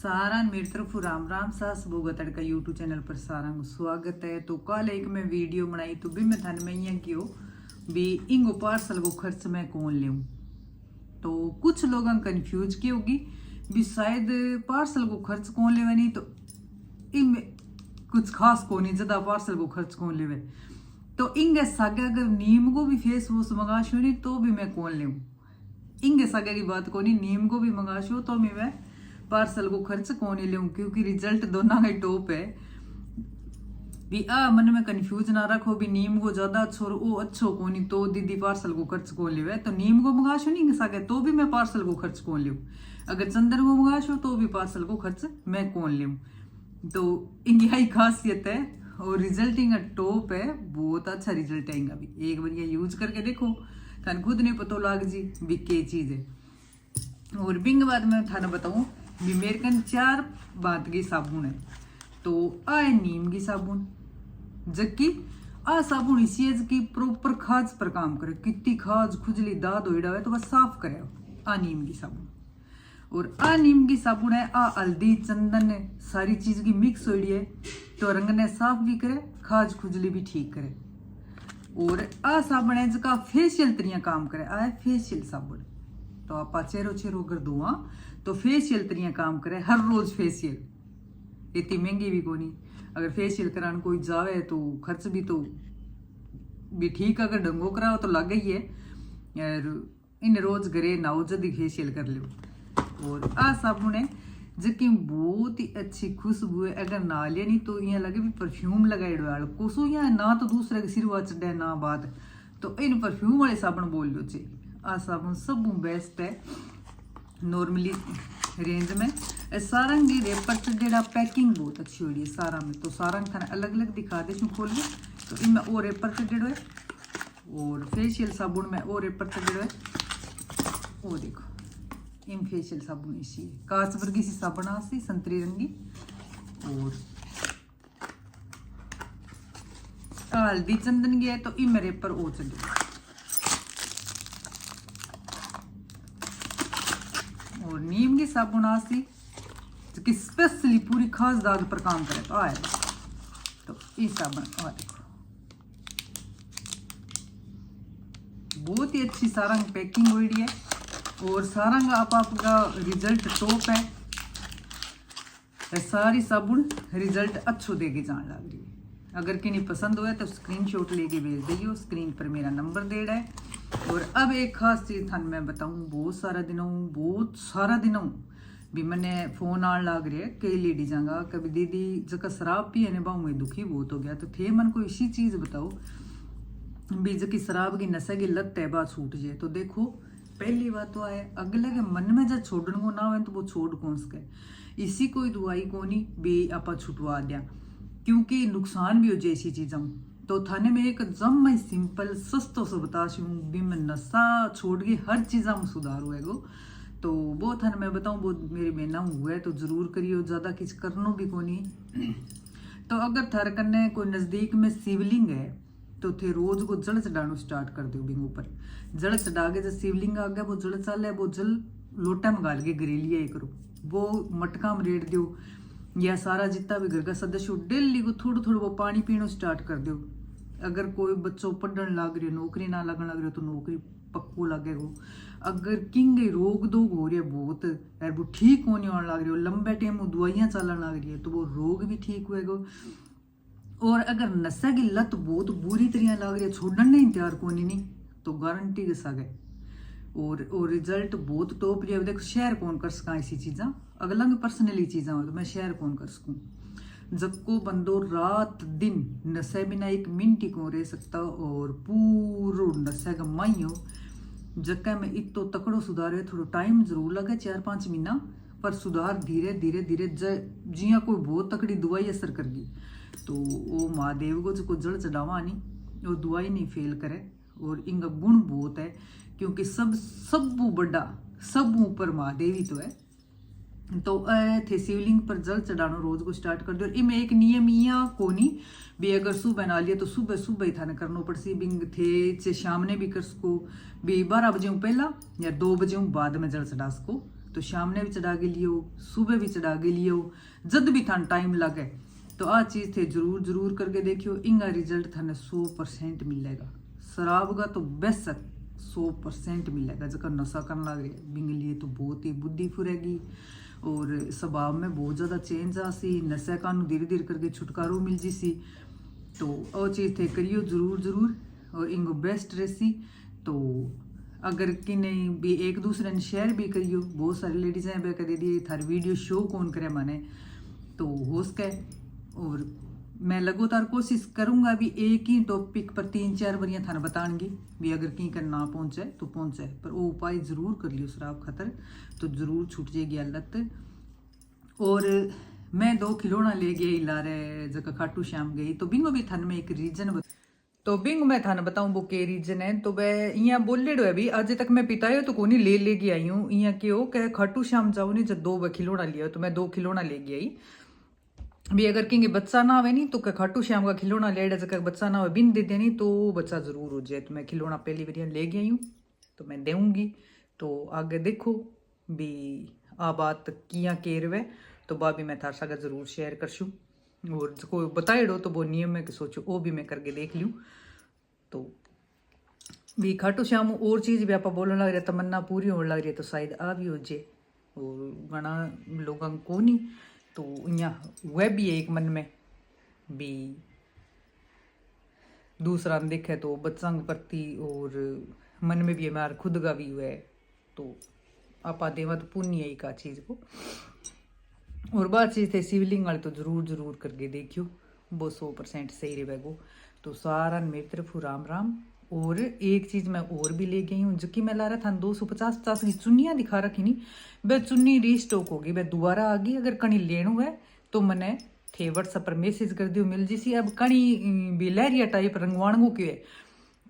सारा मेरी तरफ राम राम सास बोगा तड़का यूट्यूब चैनल पर सारा को स्वागत है। तो कल एक मैं वीडियो बनाई तो भी मैं थाने में यहाँ की भी इंगो पार्सल को खर्च मैं कौन लेऊं। तो कुछ लोग कंफ्यूज की होगी भी शायद पार्सल को खर्च कौन लेवे, नहीं तो इनमें कुछ खास को नहीं ज्यादा पार्सल को खर्च कौन लेवे। तो इंगे सागे अगर नीम को भी फेस वॉश मंगाशो नहीं तो भी मैं कौन लेऊं। इंगे सागे की बात को नहीं, नीम को भी मंगाशो तो मैं पार्सल को खर्च कौन ही लूं, क्योंकि रिजल्ट दोनों का टॉप है। भी मन में कंफ्यूज ना रखो भी नीम को ज्यादा अच्छो और वो अच्छो कौन ही तो दीदी पार्सल को खर्च कौन लेवे। तो नीम को मंगाशो नहीं सके तो भी मैं पार्सल को खर्च कौन लूं। अगर चंदन को मंगाशो तो भी पार्सल को खर्च मैं कौन लूं। तो इनकी यही खासियत है और रिजल्ट इनका टॉप है, बहुत अच्छा रिजल्ट है इनका भी। एक बार ये यूज करके देखो थाने खुद नहीं पता लग जी भी के चीज है। और बिंग बाद में थाने बताऊं भी मेरे कन 4 बात की साबुन है। तो आ है नीम की साबुन, जबकि आ साबुन इसी है कि प्रॉपर खाज पर काम करे। कितनी खाज खुजली दाद होइड़ा है तो बस साफ करे आ नीम की साबुन। और आ नीम की साबुन है आ हल्दी चंदन सारी चीज की मिक्स होइड़ी है तो रंग ने साफ भी करे, खाज खुजली भी ठीक करे। और आ साबुन है जिसका फेशियल तरिया काम करे। आ है फेशियल साबुन। तो आप चेहरो चेहरो कर दो तो फेशियल तरिया काम करे। हर रोज फेशियल इतनी महंगी भी को नहीं। अगर फेशियल कराने कोई जावे तो खर्च भी ठीक, अगर डंगो कराओ तो लगे ही है। और इन रोज घरे नाओ जल्दी फेशियल कर लो। और आ साबुन है जिसकी बहुत ही अच्छी खुशबू है। अगर ना लिया नहीं तो यहाँ लगे भी परफ्यूम लगाए कोसो यहाँ ना तो दूसरे के सिरवा चढ़े ना बात। तो इन परफ्यूम वाले साबुन बोल लो चे। आ साबुन सब बेस्ट है नॉर्मली रेंज में। सारंग की रेपर से जेड़ा पैकिंग बहुत अच्छी हुई है सारा में। तो सारंग थाने अलग अलग दिखा दे खोल के। तो इनमें वो रेपर से जेड़ो है और फेशियल साबुन में वो रेपर से जेड़ो है वो देखो इन फेशियल साबुन इसी है कांच वर्गी सी साबुन आसी संतरी रंगी। और हल्दी चंदन की है तो इन मेरे पर ओ चले। और नीम की साबुन आसी कि स्पेशली पूरी खास दाग पर काम करे तो आए। तो ये साबुन आ देखो बहुत ही अच्छी सारंग पैकिंग हुई है और सारंग आपका रिजल्ट टॉप है। सारी साबुन रिजल्ट अच्छो देगी जान लग रही है। अगर किन्हीं पसंद हुआ तो स्क्रीनशॉट लेके भेज दियो, स्क्रीन पर मेरा नंबर दे रहा है। और अब एक खास चीज थान मैं बताऊं, बहुत सारा दिनों भी मैंने फोन आने लग रहे कई लेडीज आगा कभी दीदी जगह शराब पिए ने बाहू में दुखी बहुत हो गया। तो थे मन को इसी चीज बताओ भी जबकि शराब की नशे की लत है बात छूट जाए। तो देखो पहली बात तो है अगले के मन में जब छोड़ने को ना हो तो वो छोड़ कौन सके। इसी कोई दवाई को नहीं भी आप छुटवा दिया, क्योंकि नुकसान भी हो जाए इसी चीज़ों। तो थाने में एक जम मैं सिंपल सस्तो से बता भी मैं नशा छोड़ के हर चीज़ा में सुधार हुएगा। तो वो थाने मैं बताऊँ वो मेरी बहना हुआ है तो जरूर करियो, ज़्यादा किस करनो भी को नहीं। तो अगर थारे कन्ने कोई नज़दीक में शिवलिंग है तो थे रोज को जल चढ़ाना स्टार्ट कर दो। बिंग ऊपर जल चढ़ा के जब शिवलिंग आ गया वो जल चल है वो जल लोटा में गाल के गिरेलिया ये करो, वो मटका में रेड़ दो। या सारा जितना भी घर का सदस्य डेली को थोड़ा थोड़ा वो पानी पीना स्टार्ट कर दो। अगर कोई बच्चों पढ़ने लग रही हो नौकरी ना लगने लग रही हो तो नौकरी पक्को लगेगा। अगर किंग रोग दोग हो रही है बहुत यार वो ठीक होने आने लग रही हो, लंबे टाइम वो दवाइयाँ चलने लग रही है तो वो रोग भी ठीक होएगा। और अगर नशे की लत बहुत बुरी तरह लग रही है छोड़ने नहीं तैयार को नहीं तो गारंटी के साथ है। और रिजल्ट बहुत टॉप रही है। देखो शेयर कौन कर सका ऐसी चीज़ा, अगला पर्सनली चीज़ा हो तो मैं शेयर कौन कर सकूँ। जब को बंदो रात दिन नशे बिना एक मिनट ही को रह सकता और पूरा नशे का माई हो जगह में इतो तकड़ो सुधार है। थोड़ा टाइम जरूर लगे 4-5 महीना, पर सुधार धीरे धीरे धीरे जिया कोई बहुत तकड़ी दवाई असर कर गई। तो वो महादेव को जो जल चढ़ावा नहीं वो दवाई नहीं फेल करे। और इनका गुण बहुत है क्योंकि सब बड़ा सब ऊपर महादेव ही तो है। तो थे शिवलिंग पर जल चढ़ाना रोज को स्टार्ट कर दो। और इनमें एक नियम या कोनी भी अगर सुबह ना लिया तो सुबह सुबह ही थाने करना पड़सी। बिंग थे शाम ने भी कर सको भी 12 बजे पहला या 2 बजे बाद में जल चढ़ा सको। तो शाम ने भी चढ़ा के लियो, सुबह भी चढ़ा के लियो, जद भी थान टाइम लगे तो आ चीज़ थे जरूर करके देखियो। इंगा रिजल्ट थाने 100% मिलेगा। शराब का तो बेशक 100% मिलेगा। जब नशा करना लगे बिंग लिए तो बहुत ही बुद्धि फुरेगी और स्वभाव में बहुत ज़्यादा चेंज आसी, नशे का धीरे धीरे करके छुटकारो मिल जीसी। तो वो चीज़ थे करियो जरूर और इनको बेस्ट रेसी। तो अगर कि नहीं भी एक दूसरे ने शेयर भी करियो, बहुत सारी लेडीज हैं बे कर दिए थार वीडियो शो कौन करे माने तो हो सके। और मैं लगातार कोशिश करूंगा भी एक ही टॉपिक पर 3-4 बारियां थाने बताऊंगी भी अगर कहीं कर ना पहुंचे तो पहुंचे, पर वो उपाय जरूर कर लियो शराब खातर तो जरूर छूट जाएगी हालत। और मैं 2 खिलौना ले गई लारे जगह खाटू श्याम गई तो बिंगो भी थाने में एक रीजन तो बिंग मैं थाने बताऊं वो के रीजन है। तो वह इं बोलेड़ो है भी आज तक मैं पितायो तो कोनी ले गई आई हूँ। इं क्यों कह खाटू श्याम जाओ नहीं जब 2 खिलौना लिया तो मैं 2 खिलौना ले गई आई भी। अगर कहेंगे बच्चा ना आवे नहीं तो क्या खाटू श्याम का खिलौना ले जगह बच्चा ना आवे बिन दे देनी तो बच्चा जरूर हो जाए। तो मैं खिलौना पहली बार ले गई हूँ तो मैं देऊंगी। तो आगे देखो भी आ बात किया केर वे तो बा भी मैं थार सागर जरूर शेयर करशूँ और कोई बताएड़ो तो वो नियम है कि सोचो वो भी मैं करके देख लूँ। तो भी खाटू श्याम और चीज़ भी आप बोलने लग रहे तमन्ना पूरी होने लग रही है तो शायद आ भी हो जाए और घना लोगों को नहीं। तो यहाँ वह भी है एक मन में भी दूसरा देखे तो बच्चा के प्रति और मन में भी हमारा खुद का भी हुआ है तो आपा देवा तो पुण्य है का चीज़ को। और बात चीज़ थे शिवलिंग वाले तो जरूर करके देखियो वो 100% सही रहेगा। तो सारा मेरी तरफ राम राम। और एक चीज़ मैं और भी ले गई हूँ जो कि मैं ला रहा था 250 की चुन्नियाँ दिखा रखी नहीं वह चुन्नी रीस्टॉक होगी वह दोबारा आ गई। अगर कहीं लेना है तो मैंने थे व्हाट्सएप पर मैसेज कर दियो मिल जी। अब कहीं भी लहरिया टाइप रंगवाणगो के है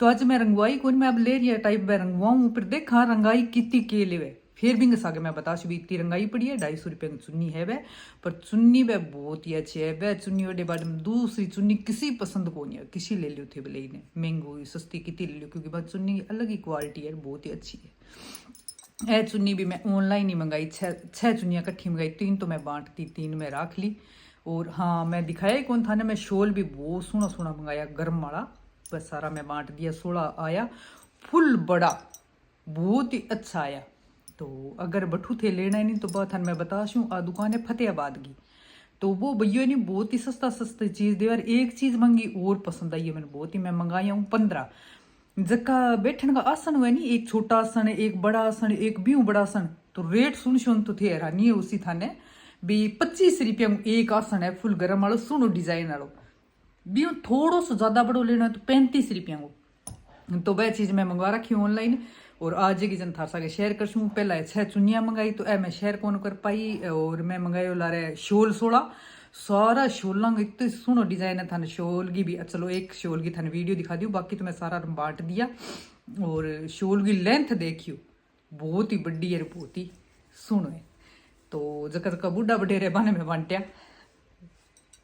तो आज मैं रंगवाई कौन मैं अब लहरिया टाइप वह रंगवाऊँ फिर देखा रंगाई कितनी के ले फिर भी आगे मैं बता भी इतनी रंगाई पड़ी है 250 रुपये की चुन्नी है वह। पर चुन्नी वह बहुत ही अच्छी है वह चुन्नी वाले बाद में दूसरी चुन्नी किसी पसंद को नहीं है किसी ले लियो थे भले ने महंगी सस्ती कितनी ले लियो क्योंकि वह चुन्नी अलग ही क्वालिटी है बहुत ही अच्छी है। यह चुन्नी भी मैं ऑनलाइन ही मंगाई 6 चुन्नियाँ इकट्ठी मंगाई 3 तो मैं बांट दी 3 में रख ली। और हाँ मैं दिखाया ही कौन था ना मैं शॉल भी बहुत सोना मंगाया गर्म वाला बस सारा मैं बांट दिया 16 आया फुल बड़ा बहुत ही अच्छा आया। तो अगर बठू थे लेना ही नहीं तो बात मैं बताशूँ आ दुकान है फतेहाबाद की तो वो भैया ने बहुत ही सस्ती चीज़ दे और एक चीज़ मंगी और पसंद आई है मैंने बहुत ही मैं मंगाया हूँ 15 जक्का बैठने का आसन हुआ नहीं एक छोटा आसन एक बड़ा आसन एक भी बड़ा आसन तो रेट सुन तो थे हैरानी है उसी थाने भी 25 रुपया एक आसन है फुल गर्म वालों सुनो डिजाइन वालों भी थोड़ो सो ज़्यादा बड़ो लेना है तो 35 रुपया को। तो वह चीज़ मैं मंगवा रखी हूँ ऑनलाइन और आज की जन थार सागे शेयर कर सूँ। पहला 6 चुनियाँ मंगाई तो मैं शेयर कौन कर पाई और मैं मंगाए ला रहे शोल 16 सारा शोल इतने सुनो डिजाइन है थाने शोल की भी चलो एक शोल की थाने वीडियो दिखा दी बाकी तो मैं सारा बांट दिया। और शोल की लेंथ देखियो बहुत ही बड़ी है बहुत ही सुनो है। तो जका बुढ़ा बडेरे बने में बांटिया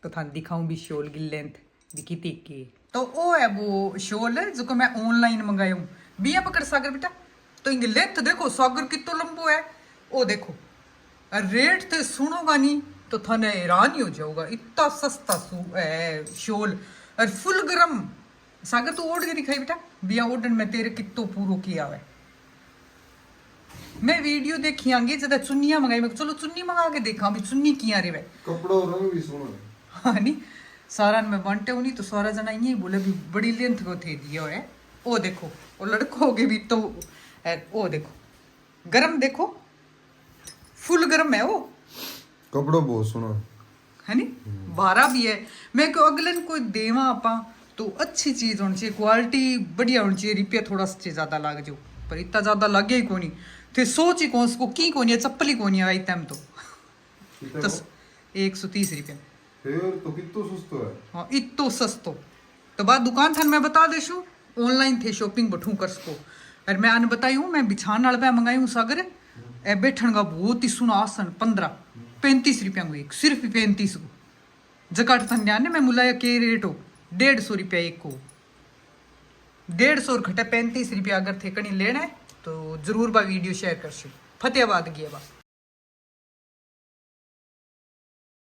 तो थाने दिखाऊं भी शोल की लेंथ भी कितनी की तो वो है वो शोल है जो मैं ऑनलाइन मंगाया हूँ बिया पकड़ सागर बेटा तो इंगे लेंथ देखो सागर कितो लंबो है वो देखो रेट थे सुनोगा नहीं तो थाने हैरान ही हो जाओगा इतना सस्ता शोल और फुल गरम सागर तो ओढ़ के दिखाई बेटा बिया ओढ़न में तेरे कितो पूरो किया है। मैं वीडियो देखी आंगी ज्यादा चुन्नियां मंगाई मैं चलो चुन्नी मंगा के देखा भी चुन्नी किया रे कपड़ो रंग भी सुनो हाँ नहीं सारा में बांटे नहीं तो सारा जना यही बोले भी बड़ी लेंथ को थे दिया है। ओ देखो वो लड़कों के भी तो ओ देखो गरम देखो फुल गरम है वो कपड़ो बहुत सुनो है नी बारा भी है। मैं को अगले कोई देवा आपा तो अच्छी चीज होनी चाहिए क्वालिटी बढ़िया होनी चाहिए रुपया थोड़ा सा ज्यादा लग जाओ पर इतना ज्यादा लगे ही कोनी थे सोच ही कौन उसको की कोनी है चप्पल ही कोनी है इतम तो 130 रुपया फिर तो कितो सस्तो है हाँ इतो सस्तो तो बात दुकान थान मैं बता देशू ऑनलाइन थे शॉपिंग बठू कर सको और मैं आने बताई हूँ मैं बिछान वाला पे मंगाई हूँ सागर ए बैठन का बहुत ही सुना आसन 35 रुपया को एक सिर्फ 35 को जकाट थाने मैं मुलाया के रेट हो 150 रुपया एक को 150 और घटे 35 रुपया अगर थे कहीं लेना है तो जरूर बा वीडियो शेयर कर फतेहाबाद की है बा।